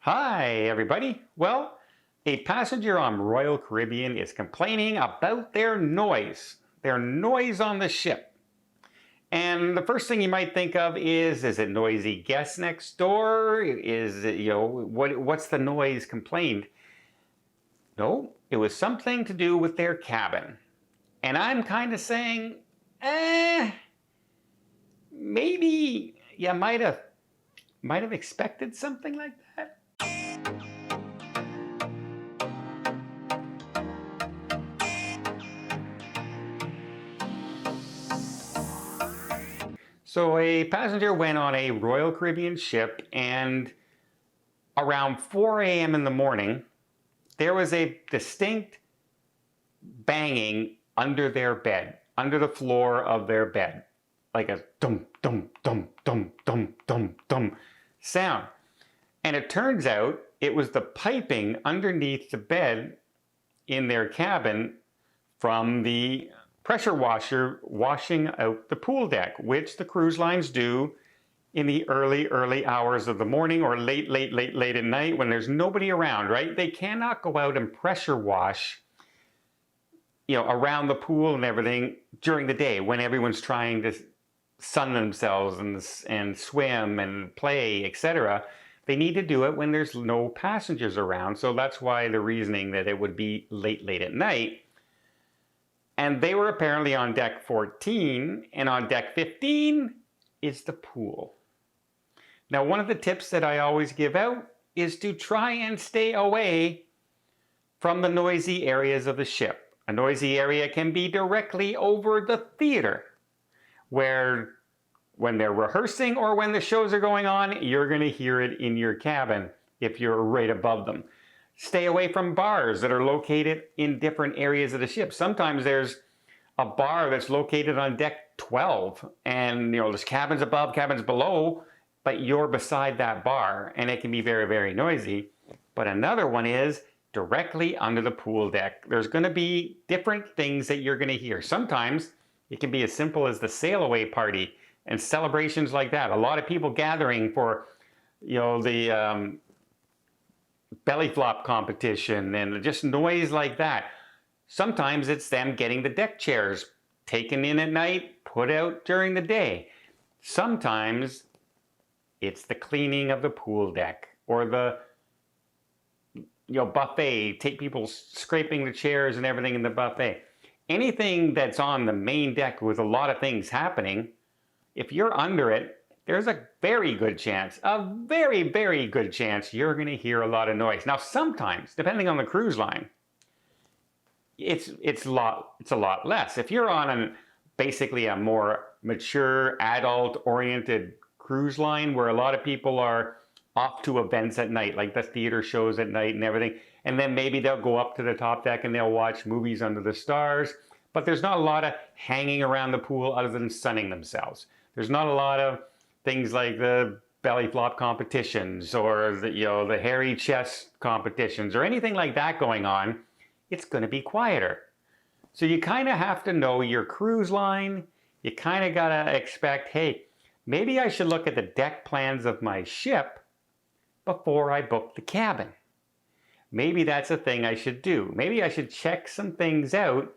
Hi, everybody. Well, a passenger on Royal Caribbean is complaining about their noise on the ship. And the first thing you might think of is it noisy guests next door? Is it, what's the noise complained? No, it was something to do with their cabin. And I'm kind of saying, maybe you might have expected something like that. So a passenger went on a Royal Caribbean ship, and around 4 a.m. in the morning, there was a distinct banging under their bed, under the floor of their bed, like a dum dum dum dum dum dum dum sound. And it turns out it was the piping underneath the bed in their cabin from the pressure washer washing out the pool deck, which the cruise lines do in the early hours of the morning or late at night when there's nobody around, right? They cannot go out and pressure wash, around the pool and everything during the day when everyone's trying to sun themselves and swim and play, etc. They need to do it when there's no passengers around. So that's why the reasoning that it would be late at night. And they were apparently on deck 14, and on deck 15 is the pool. Now, one of the tips that I always give out is to try and stay away from the noisy areas of the ship. A noisy area can be directly over the theater, where when they're rehearsing or when the shows are going on, you're going to hear it in your cabin if you're right above them. Stay away from bars that are located in different areas of the ship. Sometimes there's a bar that's located on deck 12 and there's cabins above, cabins below, but you're beside that bar and it can be very, very noisy. But another one is directly under the pool deck. There's going to be different things that you're going to hear. Sometimes it can be as simple as the sail away party and celebrations like that. A lot of people gathering for, the belly flop competition and just noise like that. Sometimes it's them getting the deck chairs taken in at night, put out during the day. Sometimes it's the cleaning of the pool deck or the buffet, take people scraping the chairs and everything in the buffet. Anything that's on the main deck with a lot of things happening, if you're under it, there's a very good chance, a very, very good chance you're going to hear a lot of noise. Now, sometimes, depending on the cruise line, it's a lot less. If you're on basically a more mature, adult-oriented cruise line where a lot of people are off to events at night, like the theater shows at night and everything, and then maybe they'll go up to the top deck and they'll watch movies under the stars, but there's not a lot of hanging around the pool other than sunning themselves. There's not a lot of things like the belly flop competitions or the hairy chest competitions or anything like that going on. It's going to be quieter. So you kind of have to know your cruise line. You kind of got to expect, hey, maybe I should look at the deck plans of my ship before I book the cabin. Maybe that's a thing I should do. Maybe I should check some things out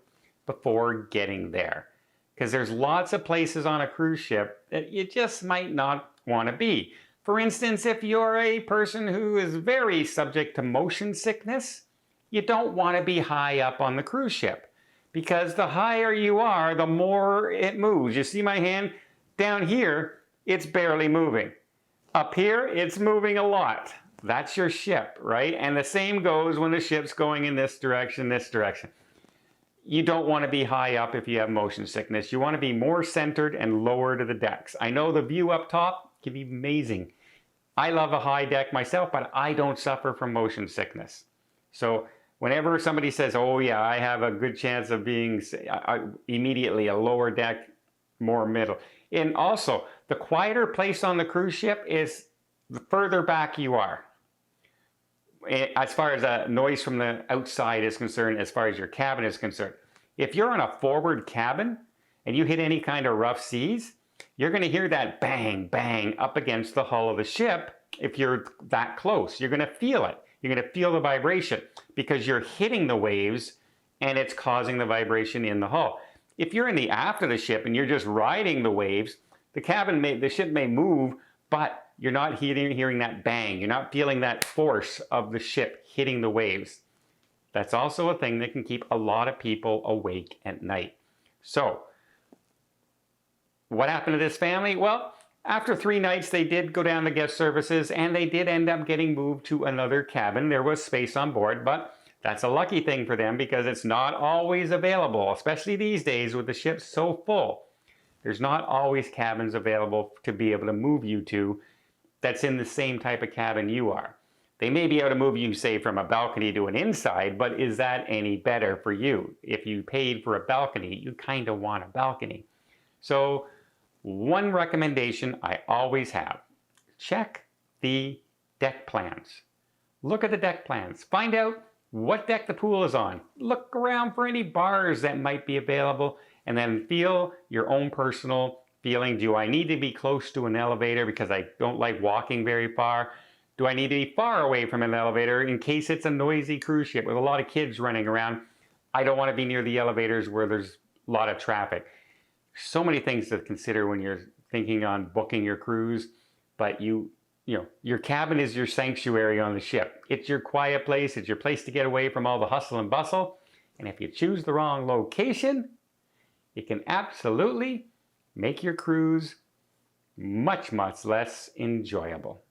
before getting there. Because there's lots of places on a cruise ship that you just might not want to be. For instance, if you're a person who is very subject to motion sickness, you don't want to be high up on the cruise ship. Because the higher you are, the more it moves. You see my hand? Down here, it's barely moving. Up here, it's moving a lot. That's your ship, right? And the same goes when the ship's going in this direction, this direction. You don't want to be high up if you have motion sickness. You want to be more centered and lower to the decks. I know the view up top can be amazing. I love a high deck myself, but I don't suffer from motion sickness. So whenever somebody says, oh yeah, I have a good chance of being immediately a lower deck, more middle. And also, the quieter place on the cruise ship is the further back you are. As far as noise from the outside is concerned, as far as your cabin is concerned. If you're on a forward cabin and you hit any kind of rough seas, you're going to hear that bang, bang up against the hull of the ship if you're that close. You're going to feel it. You're going to feel the vibration because you're hitting the waves and it's causing the vibration in the hull. If you're in the aft of the ship and you're just riding the waves, the ship may move, but you're not hearing that bang. You're not feeling that force of the ship hitting the waves. That's also a thing that can keep a lot of people awake at night. So, what happened to this family? Well, after 3 nights, they did go down to guest services and they did end up getting moved to another cabin. There was space on board, but that's a lucky thing for them because it's not always available, especially these days with the ship so full. There's not always cabins available to be able to move you to that's in the same type of cabin you are. They may be able to move you, say, from a balcony to an inside, but is that any better for you? If you paid for a balcony, you kind of want a balcony. So, one recommendation I always have, check the deck plans. Look at the deck plans. Find out what deck the pool is on. Look around for any bars that might be available and then feel your own personal feeling. Do I need to be close to an elevator because I don't like walking very far? Do I need to be far away from an elevator in case it's a noisy cruise ship with a lot of kids running around? I don't want to be near the elevators where there's a lot of traffic. So many things to consider when you're thinking on booking your cruise, but your cabin is your sanctuary on the ship. It's your quiet place. It's your place to get away from all the hustle and bustle. And if you choose the wrong location, it can absolutely make your cruise much, much less enjoyable.